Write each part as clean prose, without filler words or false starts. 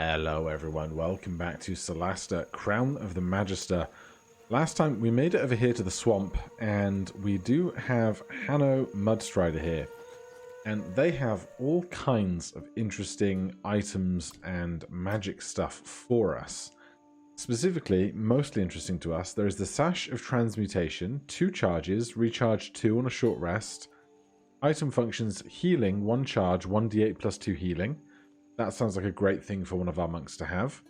Hello everyone, welcome back to Solasta, Crown of the Magister. Last time we made it over here to the swamp, and we do have Hanno Mudstrider here. And they have all kinds of interesting items and magic stuff for us. Specifically, mostly interesting to us, there is the Sash of Transmutation, 2 charges, recharge 2 on a short rest. Item functions, healing, 1 charge, 1d8 plus 2 healing. That sounds like a great thing for one of our monks to have.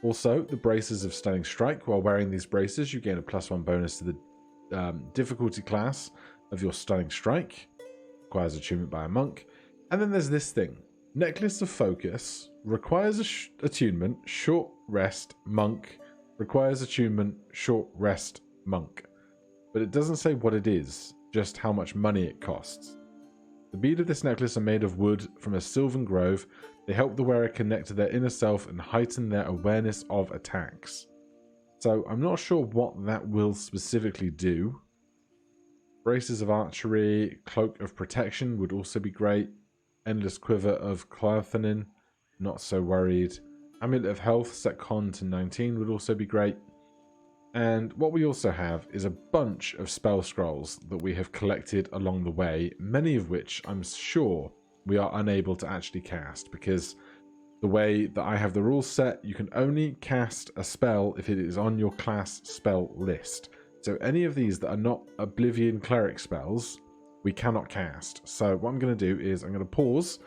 Also, the Braces of Stunning Strike. While wearing these braces, you gain a +1 bonus to the difficulty class of your Stunning Strike. Requires attunement by a monk. And then there's this thing. Necklace of Focus. Requires attunement, short rest, monk. Requires attunement, short rest, monk. But it doesn't say what it is, just how much money it costs. The beads of this necklace are made of wood from a sylvan grove. They help the wearer connect to their inner self and heighten their awareness of attacks. So I'm not sure what that will specifically do. Braces of Archery, Cloak of Protection would also be great. Endless Quiver of Clothinin, not so worried. Amulet of Health, set con to 19 would also be great. And what we also have is a bunch of spell scrolls that we have collected along the way, many of which I'm sure we are unable to actually cast, because the way that I have the rules set, you can only cast a spell if it is on your class spell list. So any of these that are not Oblivion Cleric spells, we cannot cast. So what I'm going to do is I'm going to pause.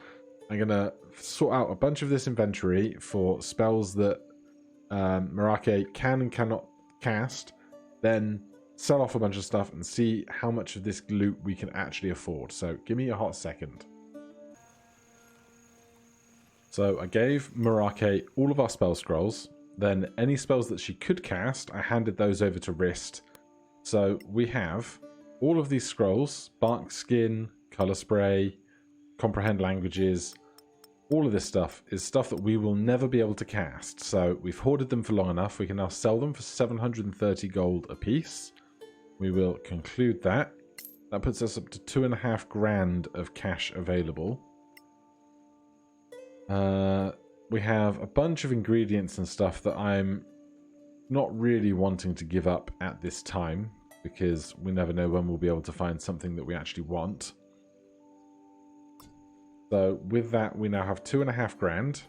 I'm going to sort out a bunch of this inventory for spells that Merake can and cannot cast, then sell off a bunch of stuff and see how much of this loot we can actually afford. So give me a hot second. So I gave Merake all of our spell scrolls, then any spells that she could cast, I handed those over to Wrist. So we have all of these scrolls, Bark Skin, Color Spray, Comprehend Languages. All of this stuff is stuff that we will never be able to cast. So we've hoarded them for long enough. We can now sell them for 730 gold a piece. We will conclude that. That puts us up to 2.5 grand of cash available. We have a bunch of ingredients and stuff that I'm not really wanting to give up at this time, because we never know when we'll be able to find something that we actually want. So with that, we now have 2.5 grand.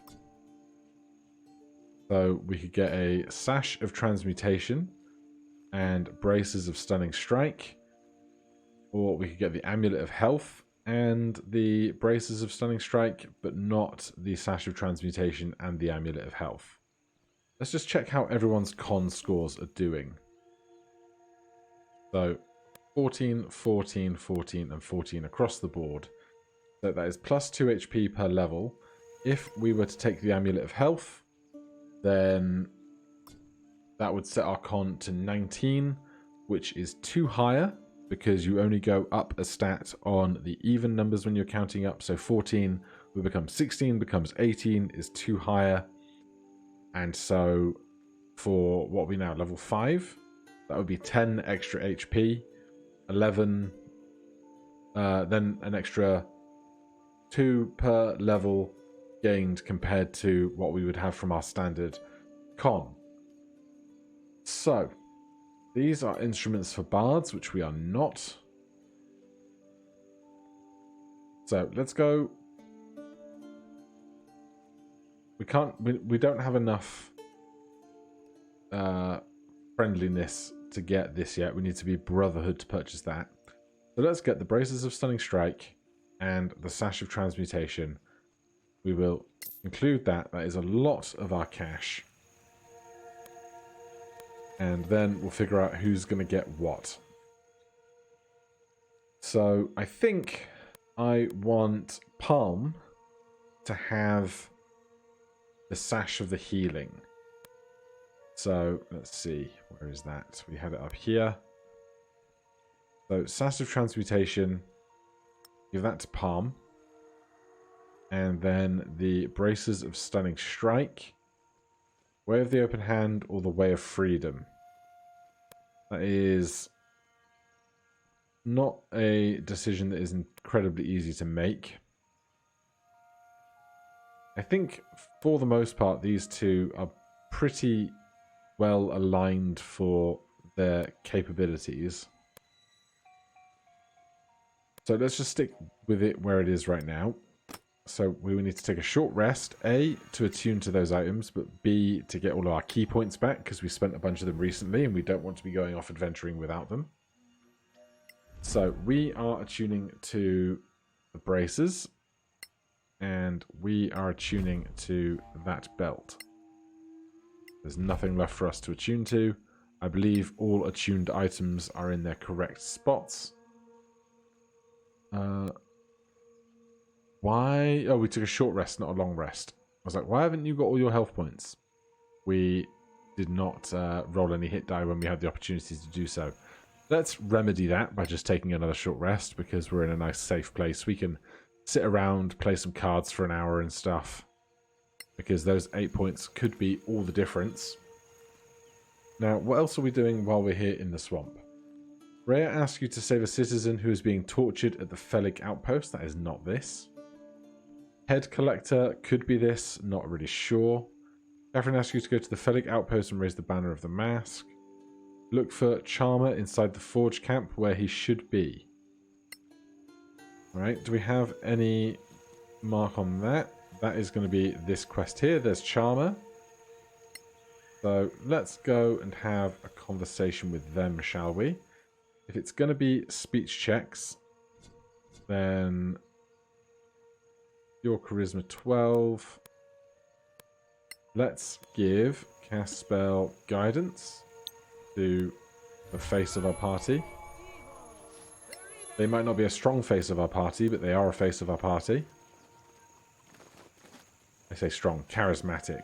So we could get a Sash of Transmutation and Braces of Stunning Strike. Or we could get the Amulet of Health and the Braces of Stunning Strike, but not the Sash of Transmutation and the Amulet of Health. Let's just check how everyone's con scores are doing. So 14, 14, 14, and 14 across the board. So that is plus 2 HP per level. If we were to take the Amulet of Health, then that would set our con to 19, which is 2 higher, because you only go up a stat on the even numbers when you're counting up. So 14 will become 16, becomes 18, is 2 higher. And so for what we now, level 5, that would be 10 extra HP, 11, then an extra 2 per level gained compared to what we would have from our standard con. So these are instruments for bards, which we are not. So let's go. We don't have enough friendliness to get this yet. We need to be Brotherhood to purchase that. So let's get the Braces of Stunning Strike and the Sash of Transmutation. We will include that. That is a lot of our cash. And then we'll figure out who's going to get what. So I think I want Palm to have the Sash of the Healing. So let's see. Where is that? We had it up here. So Sash of Transmutation. Give that to Palm. And then the Braces of Stunning Strike. Way of the Open Hand or the Way of Freedom. That is not a decision that is incredibly easy to make. I think for the most part, these two are pretty well aligned for their capabilities. So let's just stick with it where it is right now. So we will need to take a short rest, A, to attune to those items, but B, to get all of our key points back, because we spent a bunch of them recently, and we don't want to be going off adventuring without them. So we are attuning to the braces, and we are attuning to that belt. There's nothing left for us to attune to. I believe all attuned items are in their correct spots. Why? Oh, we took a short rest, not a long rest. I was like, why haven't you got all your health points? We did not roll any hit die when we had the opportunity to do so. Let's remedy that by just taking another short rest, because we're in a nice safe place. We can sit around, play some cards for an hour and stuff, because those 8 points could be all the difference. Now, what else are we doing while we're here in the swamp? Rhea asks you to save a citizen who is being tortured at the Felig outpost. That is not this. Head Collector could be this, not really sure. Catherine asks you to go to the Felig outpost and raise the banner of the mask. Look for Charmer inside the Forge camp where he should be. Alright, do we have any mark on that? That is going to be this quest here. There's Charmer. So let's go and have a conversation with them, shall we? If it's going to be speech checks, then your charisma 12. Let's give cast spell guidance to the face of our party. They might not be a strong face of our party, but they are a face of our party. I say strong, charismatic.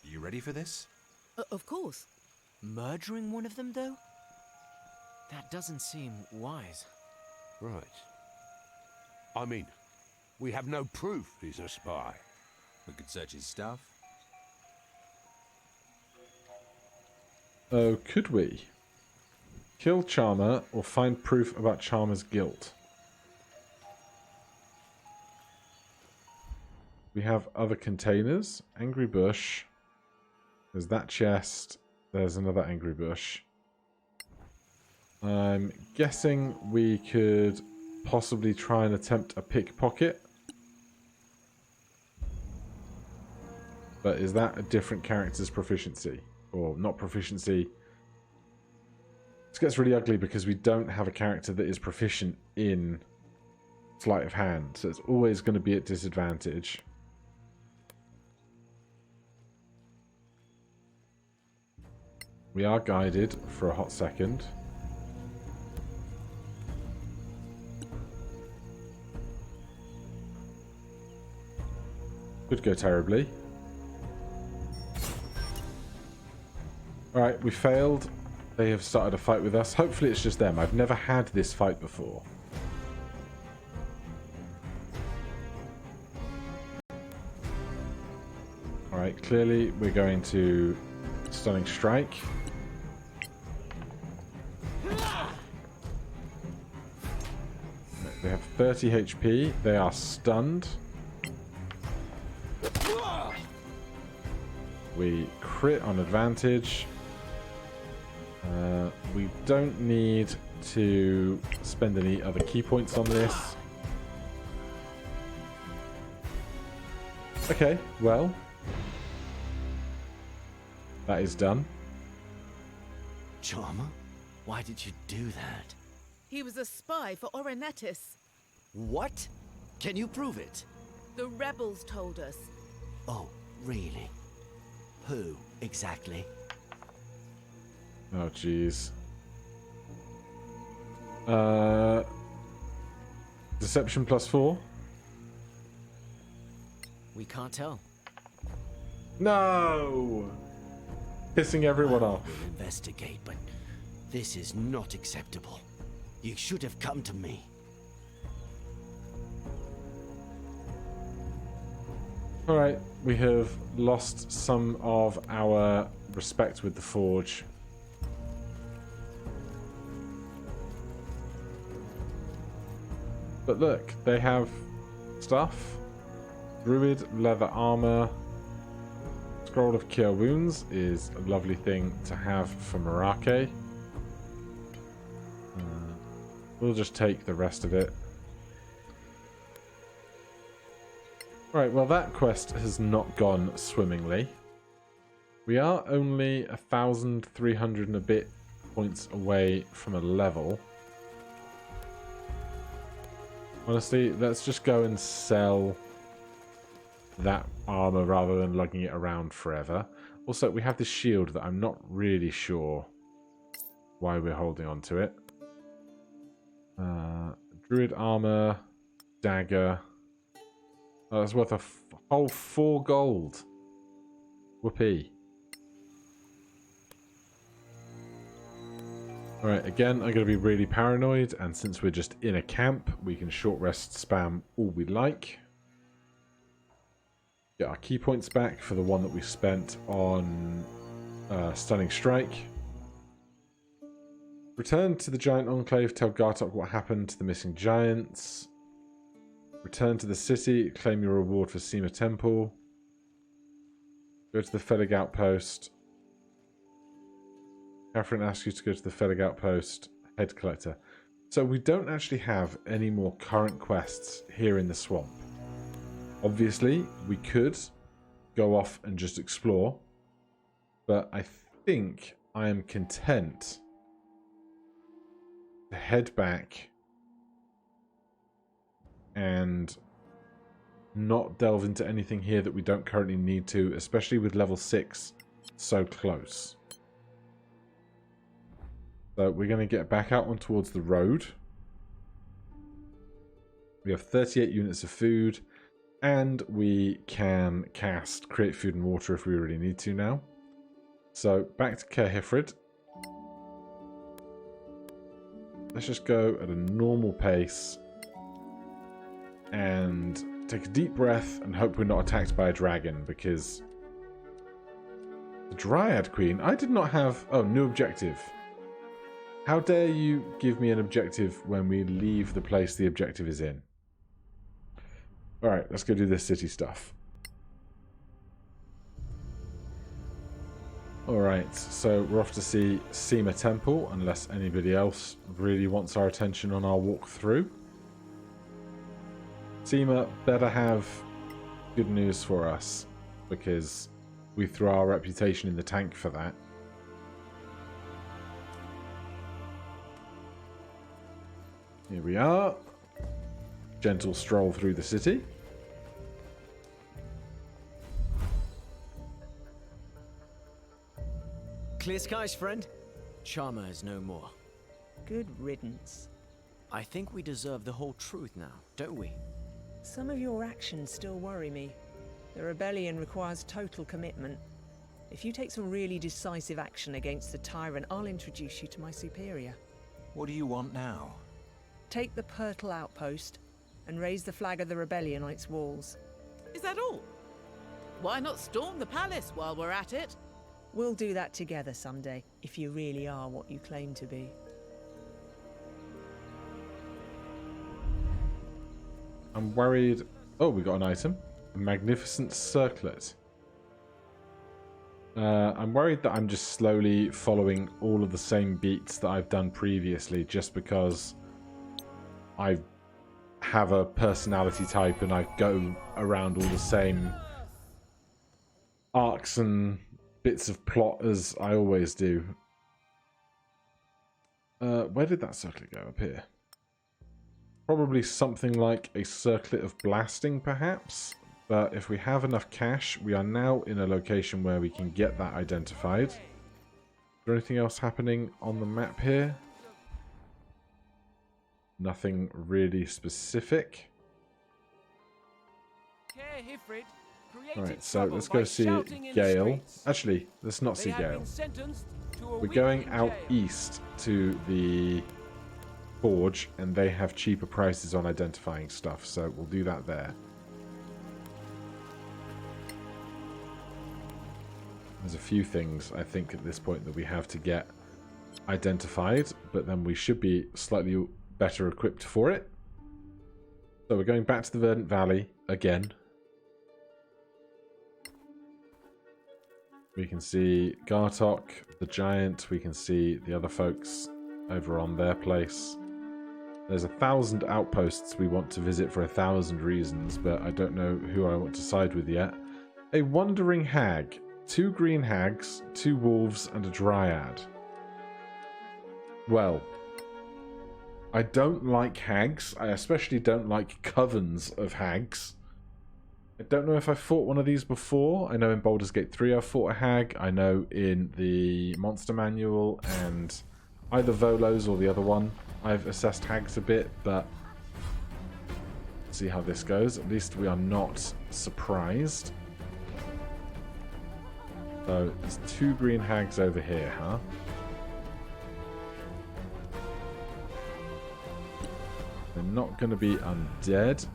You ready for this? Of course. Murdering one of them, though? That doesn't seem wise. Right. I mean, we have no proof he's a spy. We could search his stuff. Oh, could we? Kill Charmer or find proof about Charmer's guilt. We have other containers. Angry Bush. There's that chest. There's another Angry Bush. I'm guessing we could possibly try and attempt a pickpocket. But is that a different character's proficiency? Or not proficiency? This gets really ugly because we don't have a character that is proficient in sleight of hand. So it's always going to be at disadvantage. We are guided for a hot second. Could go terribly. Alright, we failed. They have started a fight with us. Hopefully it's just them. I've never had this fight before. Alright, clearly we're going to Stunning Strike. They have 30 HP. They are stunned. We crit on advantage. We don't need to spend any other key points on this. Okay, well, that is done. Charmer? Why did you do that? He was a spy for Orenetis. What? Can you prove it? The rebels told us. Oh, really? Who, exactly? Oh, jeez. Deception +4? We can't tell. No! Pissing everyone off. We'll investigate, but this is not acceptable. You should have come to me. Alright, we have lost some of our respect with the Forge. But But look, they have stuff. Druid, leather armor. Scroll of Cure Wounds is a lovely thing to have for Marake. We'll just take the rest of it. Right, well that quest has not gone swimmingly. We are only 1,300 and a bit points away from a level. Honestly, let's just go and sell that armor rather than lugging it around forever. Also, we have this shield that I'm not really sure why we're holding on to it. Druid armor, dagger. Oh, that's worth a whole 4 gold. Whoopee. Alright, again, I'm going to be really paranoid, and since we're just in a camp, we can short rest spam all we like. Get our key points back for the one that we spent on Stunning Strike. Return to the Giant Enclave, tell Gartok what happened to the missing giants. Return to the city, claim your reward for Sema Temple. Go to the Felig Outpost. Catherine asks you to go to the Felig Outpost, Head Collector. So we don't actually have any more current quests here in the swamp. Obviously, we could go off and just explore, but I think I am content to head back and not delve into anything here that we don't currently need to, especially with level 6 so close. So we're going to get back out on towards the road. We have 38 units of food, and we can cast Create Food and Water if we really need to now. So back to Caer Hifrid. Let's just go at a normal pace and take a deep breath and hope we're not attacked by a dragon, because the Dryad Queen, I did not have... Oh, new objective. How dare you give me an objective when we leave the place the objective is in? Alright, let's go do this city stuff. Alright, so we're off to see Sema Temple, unless anybody else really wants our attention on our walk through. Sema better have good news for us, because we threw our reputation in the tank for that. Here we are. Gentle stroll through the city. Clear skies, friend. Charmer is no more. Good riddance. I think we deserve the whole truth now, don't we? Some of your actions still worry me. The rebellion requires total commitment. If you take some really decisive action against the tyrant, I'll introduce you to my superior. What do you want now? Take the Purtle Outpost and raise the flag of the rebellion on its walls. Is that all? Why not storm the palace while we're at it? We'll do that together someday, if you really are what you claim to be. I'm worried... Oh, we got an item. A magnificent circlet. I'm worried that I'm just slowly following all of the same beats that I've done previously, just because I have a personality type and I go around all the same arcs and bits of plot as I always do. Where did that circlet go? Up here. Probably something like a circlet of blasting, perhaps. But if we have enough cash, we are now in a location where we can get that identified. Is there anything else happening on the map here? Nothing really specific. Alright, so let's go see Gale. Actually, let's not see Gale. We're going out east to the Forge, and they have cheaper prices on identifying stuff, so we'll do that there. There's a few things, I think, at this point that we have to get identified, but then we should be slightly better equipped for it. So we're going back to the Verdant Valley again. We can see Gartok, the giant. We can see the other folks over on their place. There's 1,000 outposts we want to visit for 1,000 reasons, but I don't know who I want to side with yet. A wandering hag. 2 green hags, 2 wolves, and a dryad. Well, I don't like hags. I especially don't like covens of hags. I don't know if I fought one of these before. I know in Baldur's Gate 3 I fought a hag. I know in the Monster Manual and either Volo's or the other one I've assessed hags a bit, but let's see how this goes. At least we are not surprised. So there's 2 green hags over here, huh? They're not going to be undead.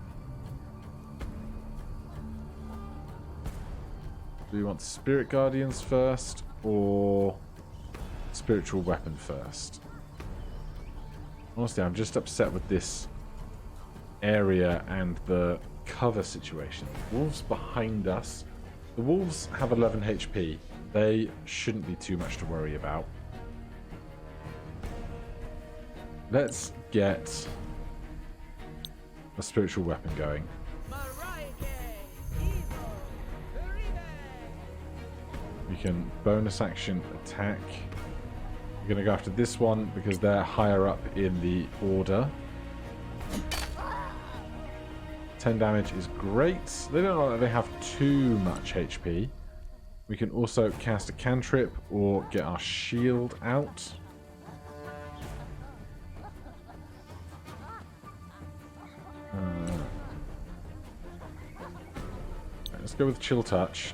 Do we want Spirit Guardians first or Spiritual Weapon first? Honestly, I'm just upset with this area and the cover situation. Wolves behind us. The wolves have 11 HP. They shouldn't be too much to worry about. Let's get a spiritual weapon going. We can bonus action attack. We're going to go after this one because they're higher up in the order. 10 damage is great. They don't know that they have too much HP. We can also cast a cantrip or get our shield out. Let's go with Chill Touch.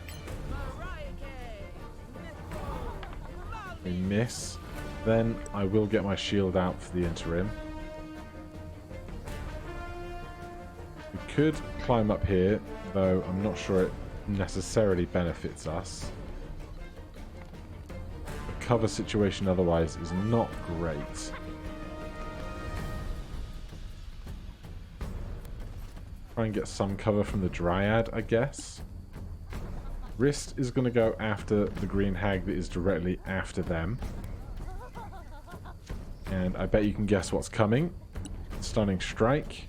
We miss. Then I will get my shield out for the interim. We could climb up here, though I'm not sure it necessarily benefits us. The cover situation otherwise is not great. Try and get some cover from the Dryad, I guess. Wrist is going to go after the green hag that is directly after them. And I bet you can guess what's coming. Stunning Strike.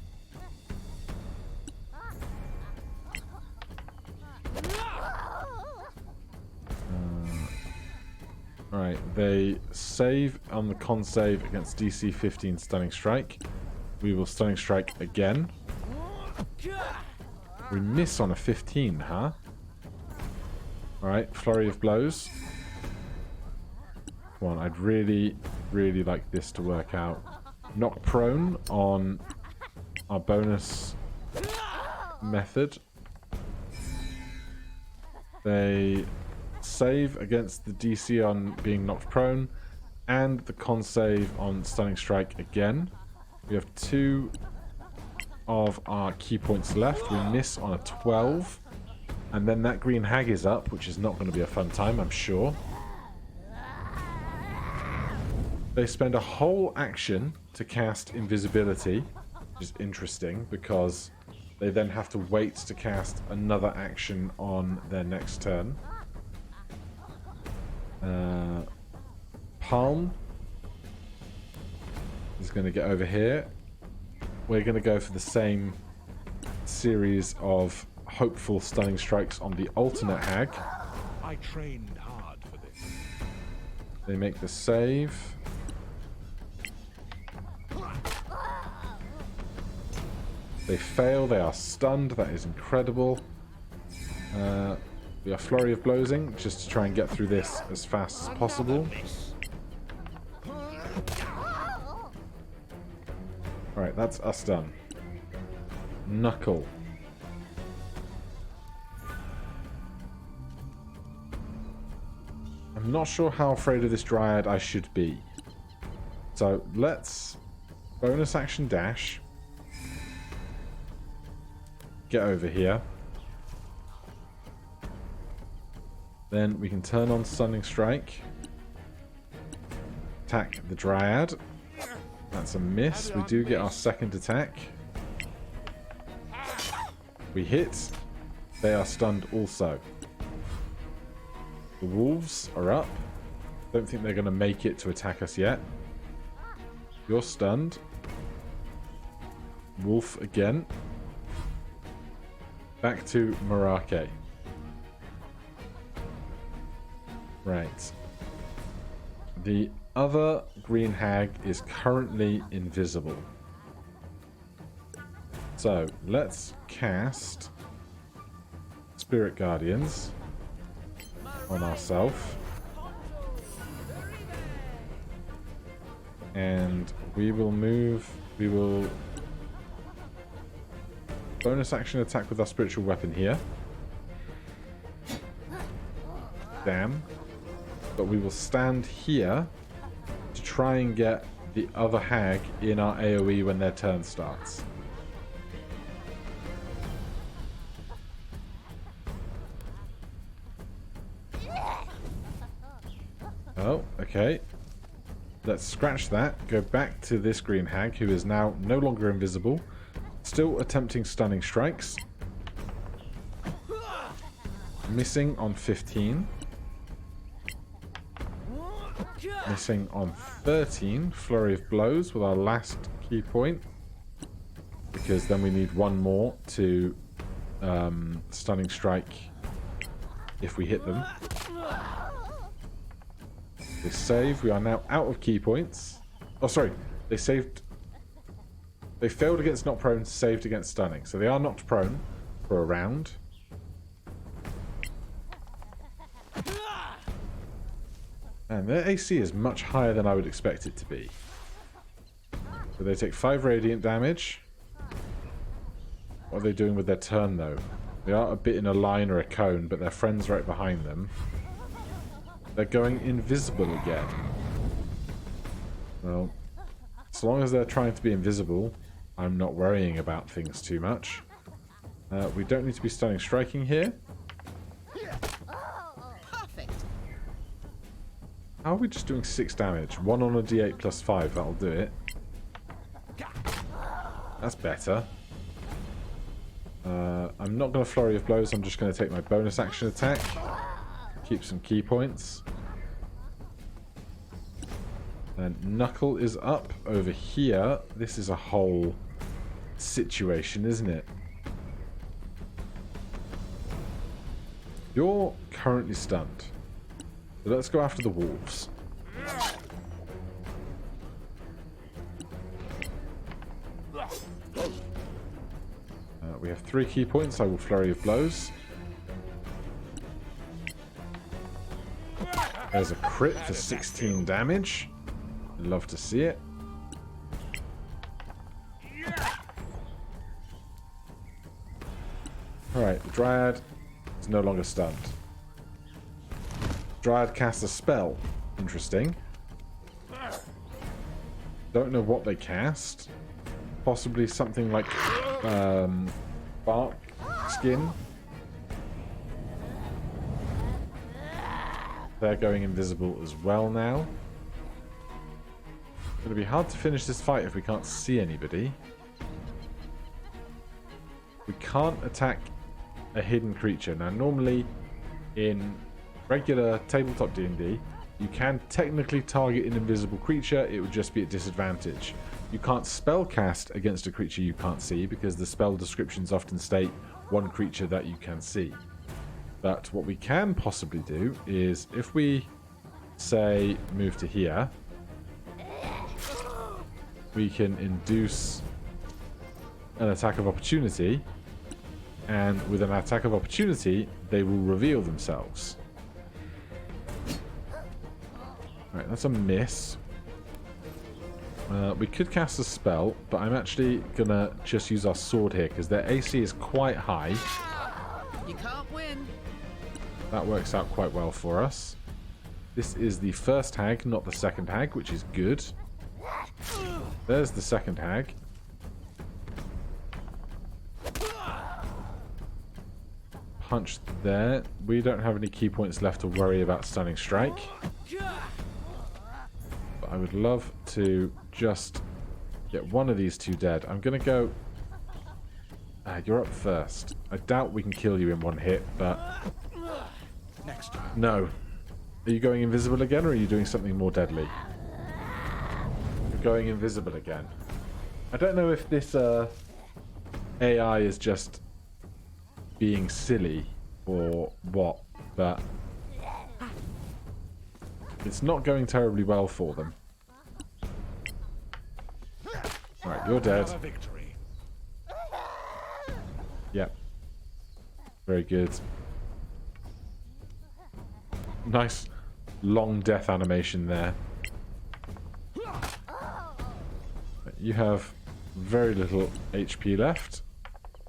Alright, they save on the con save against DC 15 Stunning Strike. We will Stunning Strike again. We miss on a 15, huh? Alright, Flurry of Blows. Come on, I'd really like this to work out. Knock prone on our bonus method. They save against the DC on being knocked prone and the con save on Stunning Strike again. We have 2 of our key points left. We miss on a 12. And then that green hag is up, which is not going to be a fun time, I'm sure. They spend a whole action to cast invisibility, which is interesting because they then have to wait to cast another action on their next turn. Palm is going to get over here. We're going to go for the same series of hopeful Stunning Strikes on the alternate hag. I trained hard for this. They make the save. They fail. They are stunned. That is incredible. We are Flurry of Blowsing just to try and get through this as fast as possible. Alright, that's us done. Knuckle. I'm not sure how afraid of this Dryad I should be. So let's bonus action dash. Get over here. Then we can turn on Stunning Strike. Attack the Dryad. That's a miss. We do get our second attack. We hit. They are stunned also. The wolves are up. Don't think they're going to make it to attack us yet. You're stunned. Wolf again. Back to Marake. Right. The other green hag is currently invisible. So, let's cast Spirit Guardians on ourselves. And we will bonus action attack with our spiritual weapon here. Damn. But we will stand here to try and get the other hag in our AoE when their turn starts. Oh, okay. Let's scratch that. Go back to this green hag, who is now no longer invisible. Still attempting stunning strikes. Missing on 15. Missing on 13. Flurry of blows with our last key point. Because then we need one more to stunning strike if we hit them. They save. We are now out of key points. Oh, sorry. They saved. They failed against not prone, saved against stunning. So they are knocked prone for a round. And their AC is much higher than I would expect it to be. So they take 5 radiant damage. What are they doing with their turn, though? They are a bit in a line or a cone, but their friend's right behind them. They're going invisible again. Well, as long as they're trying to be invisible, I'm not worrying about things too much. We don't need to be stunning striking here. Perfect. How are we just doing 6 damage? 1 on a d8 plus 5, that'll do it. That's better. I'm not going to flurry of blows, I'm just going to take my bonus action attack. Keep some key points. And Knuckle is up over here. This is a whole situation, isn't it? You're currently stunned. So let's go after the wolves. We have 3 key points. I will flurry of blows. There's a crit for 16 damage. I'd love to see it. Alright, the Dryad is no longer stunned. Dryad casts a spell. Interesting. Don't know what they cast. Possibly something like bark skin. They're going invisible as well now. It's going to be hard to finish this fight if we can't see anybody. We can't attack a hidden creature. Now, normally in regular tabletop D&D, you can technically target an invisible creature. It would just be at disadvantage. You can't spell cast against a creature you can't see because the spell descriptions often state one creature that you can see. But what we can possibly do is if we, say, move to here, we can induce an attack of opportunity, and with an attack of opportunity, they will reveal themselves. Alright, that's a miss. We could cast a spell, but I'm actually gonna just use our sword here because their AC is quite high. You can't win. That works out quite well for us. This is the first hag, not the second hag, which is good. There's the second hag. Punch there. We don't have any key points left to worry about stunning strike. But I would love to just get one of these two dead. I'm going to go... You're up first. I doubt we can kill you in one hit, but... Next. No. Are you going invisible again, or are you doing something more deadly? You're going invisible again. I don't know if this AI is just being silly or what, but it's not going terribly well for them. Alright, you're dead. Victory. Yep. Very good. Nice long death animation there. You have very little HP left.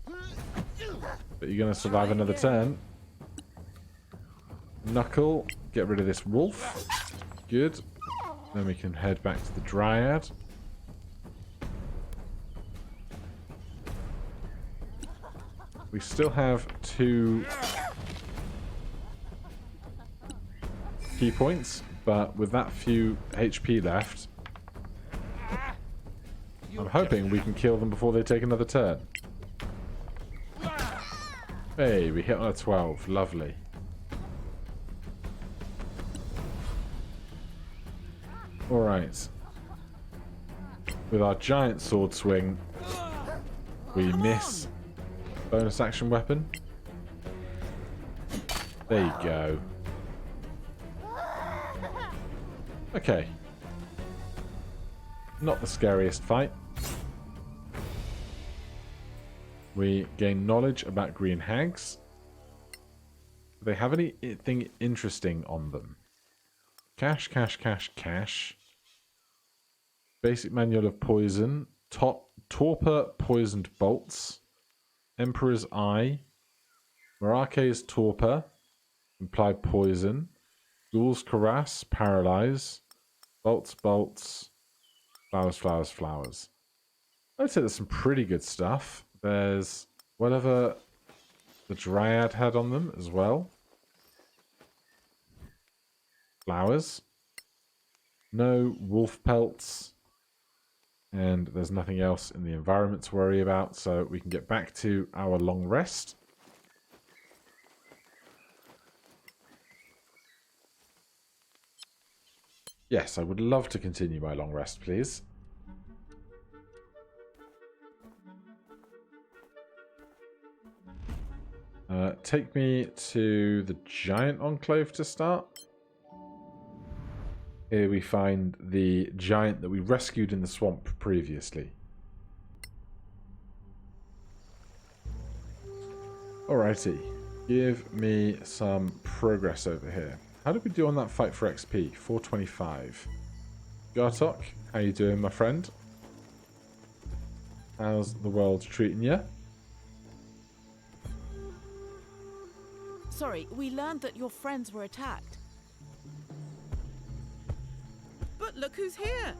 But you're going to survive another turn. Knuckle, get rid of this wolf. Good. Then we can head back to the Dryad. We still have 2 key points, but with that few HP left, I'm hoping we can kill them before they take another turn. Hey, we hit on a 12. Lovely. Alright. With our giant sword swing, we miss bonus action weapon. There you go. Okay. Not the scariest fight. We gain knowledge about green hags. Do they have anything interesting on them? Cash, cash, cash, cash. Basic manual of poison. Torpor poisoned bolts. Emperor's Eye. Marake's torpor. Implied poison. Ghoul's Cuirass. Paralyze. Bolts, bolts. Flowers, flowers, flowers. I'd say there's some pretty good stuff. There's whatever the Dryad had on them as well. Flowers. No wolf pelts. And there's nothing else in the environment to worry about, so we can get back to our long rest. Yes, I would love to continue my long rest, please. Take me to the Giant Enclave to start. Here we find the giant that we rescued in the swamp previously. Alrighty, give me some progress over here. How did we do on that fight for XP? 425. Gartok, how you doing, my friend? How's the world treating you? Sorry, we learned that your friends were attacked. But look who's here!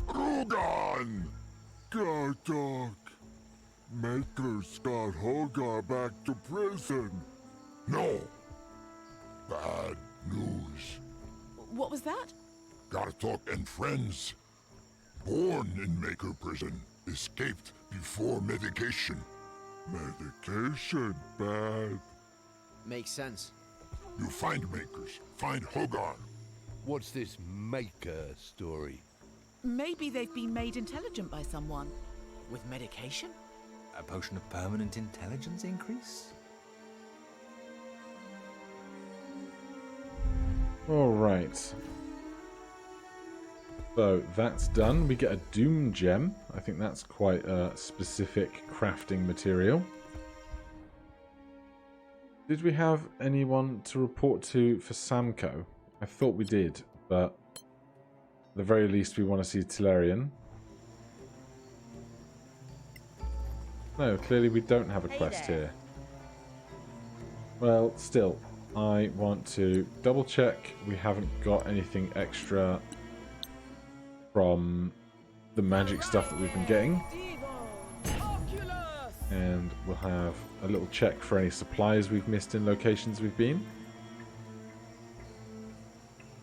Rugan! Gartok! Makers got Hogar back to prison. No! Bad news. What was that? Gartok and friends, born in Maker prison, escaped before medication. Medication bad. Makes sense. You find Makers, find Hogar. What's this Maker story? Maybe they've been made intelligent by someone. With medication? A potion of permanent intelligence increase? Alright. So that's done. We get a Doom Gem. I think that's quite a specific crafting material. Did we have anyone to report to for Samco? I thought we did, but at the very least we want to see Tillerian. No, clearly we don't have a quest here. Well, still, I want to double check we haven't got anything extra from the magic stuff that we've been getting. And we'll have a little check for any supplies we've missed in locations we've been.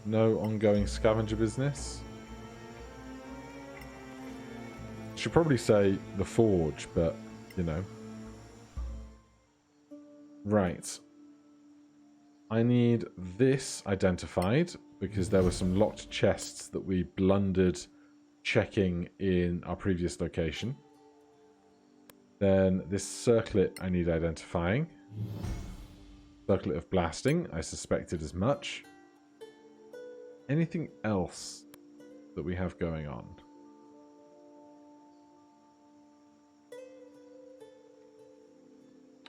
No ongoing scavenger business. Should probably say the forge, but, you know, Right. I need this identified because there were some locked chests that we blundered checking in our previous location. Then this circlet I need identifying. Circlet of blasting, I suspected as much. Anything else that we have going on?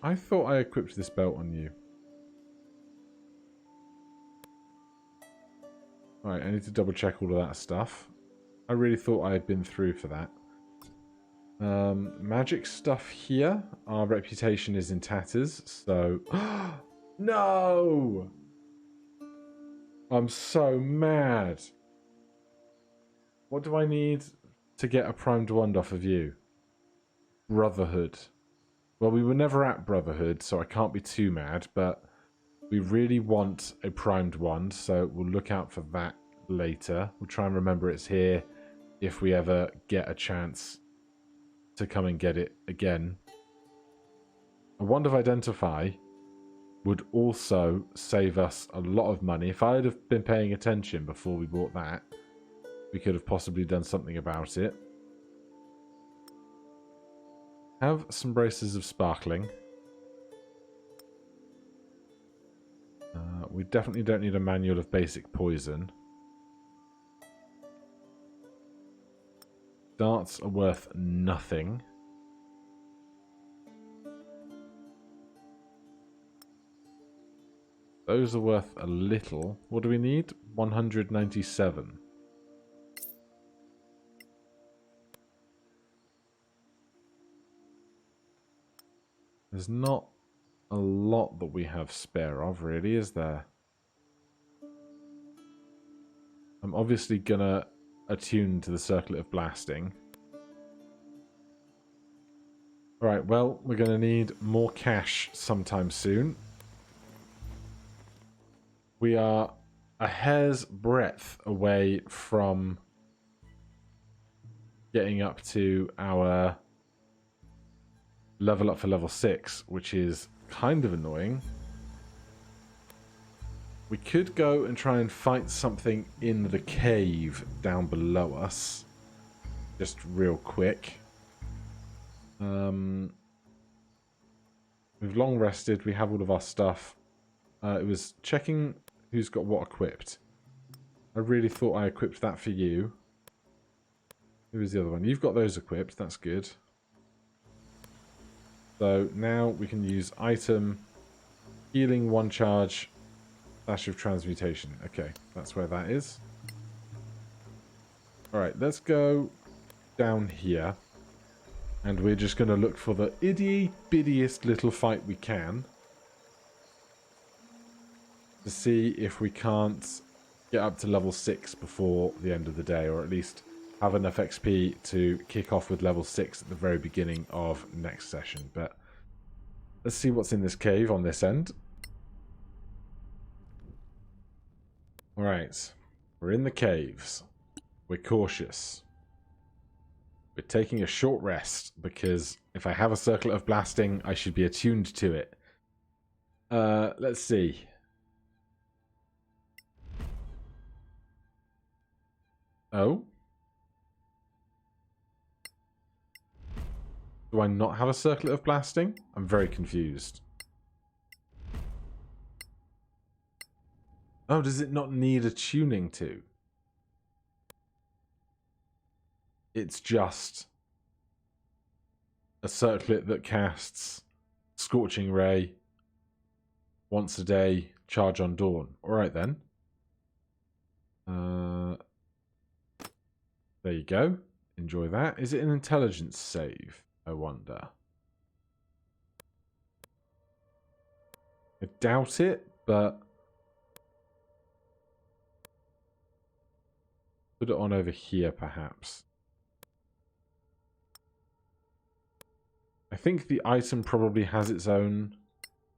I thought I equipped this belt on you. Alright, I need to double check all of that stuff. I really thought I had been through for that. Magic stuff here. Our reputation is in tatters, so... No! I'm so mad. What do I need to get a primed wand off of you? Brotherhood. Well, we were never at Brotherhood, so I can't be too mad, but we really want a primed wand, so we'll look out for that later. We'll try and remember it's here if we ever get a chance to come and get it again. A wand of Identify would also save us a lot of money. If I had been paying attention before we bought that, we could have possibly done something about it. Have some braces of sparkling. We definitely don't need a manual of basic poison. Darts are worth nothing. Those are worth a little. What do we need? 197. There's not a lot that we have spare of, really, is there? I'm obviously gonna attune to the Circlet of Blasting. Alright, well, we're gonna need more cash sometime soon. We are a hair's breadth away from getting up to our level up for level 6, which is kind of annoying. We could go and try and fight something in the cave down below us. Just real quick. We've long rested. We have all of our stuff. It was checking who's got what equipped. I really thought I equipped that for you. Who was the other one? You've got those equipped. That's good. So now we can use item, healing 1 charge, Flash of Transmutation. Okay, that's where that is. Alright, let's go down here. And we're just going to look for the itty-bittiest little fight we can. To see if we can't get up to level 6 before the end of the day. Or at least have enough XP to kick off with level 6 at the very beginning of next session. But let's see what's in this cave on this end. Alright, we're in the caves. We're cautious. We're taking a short rest because if I have a Circlet of Blasting, I should be attuned to it. Let's see. Oh? Do I not have a Circlet of Blasting? I'm very confused. Oh, does it not need attuning to? It's just a circlet that casts Scorching Ray once a day, charge on dawn. Alright then. There you go. Enjoy that. Is it an intelligence save? I wonder. I doubt it, but put it on over here, perhaps. I think the item probably has its own...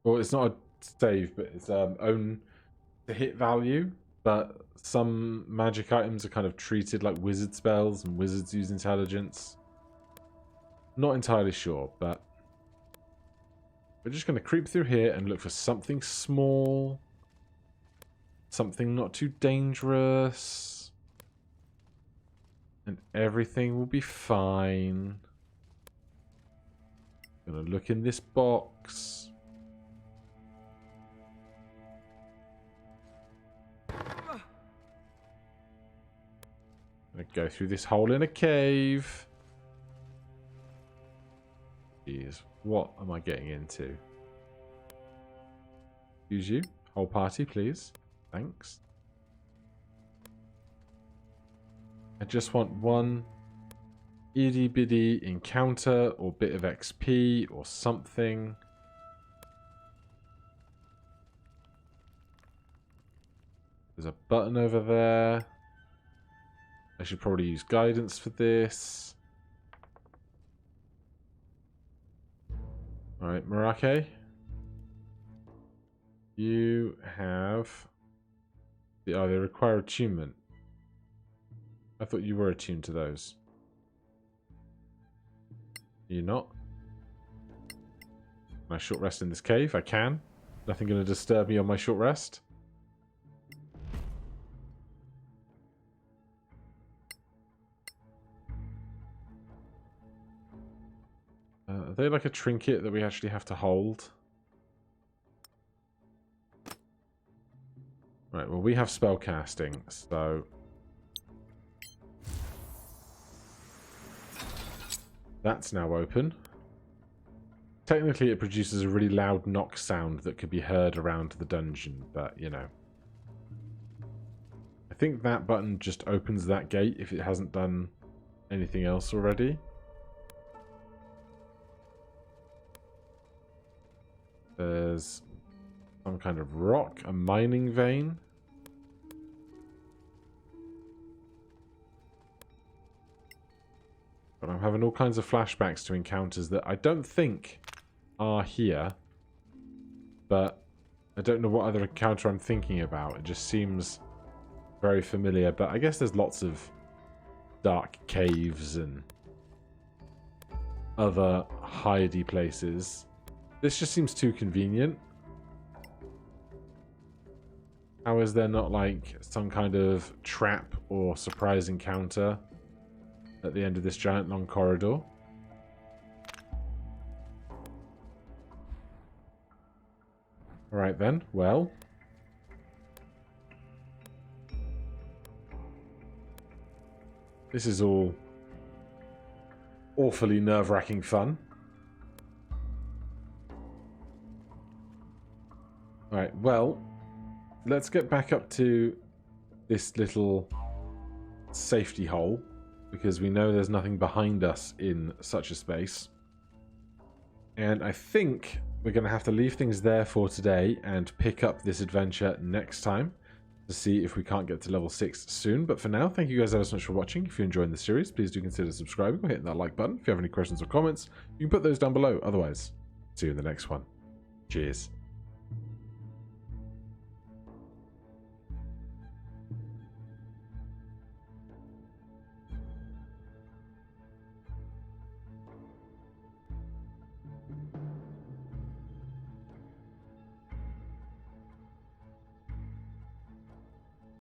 Well, it's not a save, but it's own to hit value. But some magic items are kind of treated like wizard spells, and wizards use intelligence. Not entirely sure, but We're just going to creep through here and look for something small. Something not too dangerous. And everything will be fine. Gonna look in this box. Gonna go through this hole in a cave. Jeez, what am I getting into? Excuse you. Whole party, please. Thanks. I just want one itty bitty encounter or bit of XP or something. There's a button over there. I should probably use guidance for this. Alright, Marake. You have... Oh, they require attunement. I thought you were attuned to those. You're not? Can I short rest in this cave? I can. Nothing going to disturb me on my short rest. Are they like a trinket that we actually have to hold? Right, well we have spell casting, so... That's now open. Technically it produces a really loud knock sound that could be heard around the dungeon, but you know. I think that button just opens that gate if it hasn't done anything else already. There's some kind of rock, a mining vein. But I'm having all kinds of flashbacks to encounters that I don't think are here. But I don't know what other encounter I'm thinking about. It just seems very familiar. But I guess there's lots of dark caves and other hidey places. This just seems too convenient. How is there not like some kind of trap or surprise encounter at the end of this giant long corridor? Alright then, well. This is all awfully nerve-wracking fun. Alright, well, let's get back up to this little safety hole, because we know there's nothing behind us in such a space. And I think we're going to have to leave things there for today and pick up this adventure next time to see if we can't get to level 6 soon. But for now, thank you guys ever so much for watching. If you're enjoying the series, please do consider subscribing or hitting that like button. If you have any questions or comments, you can put those down below. Otherwise, see you in the next one. Cheers.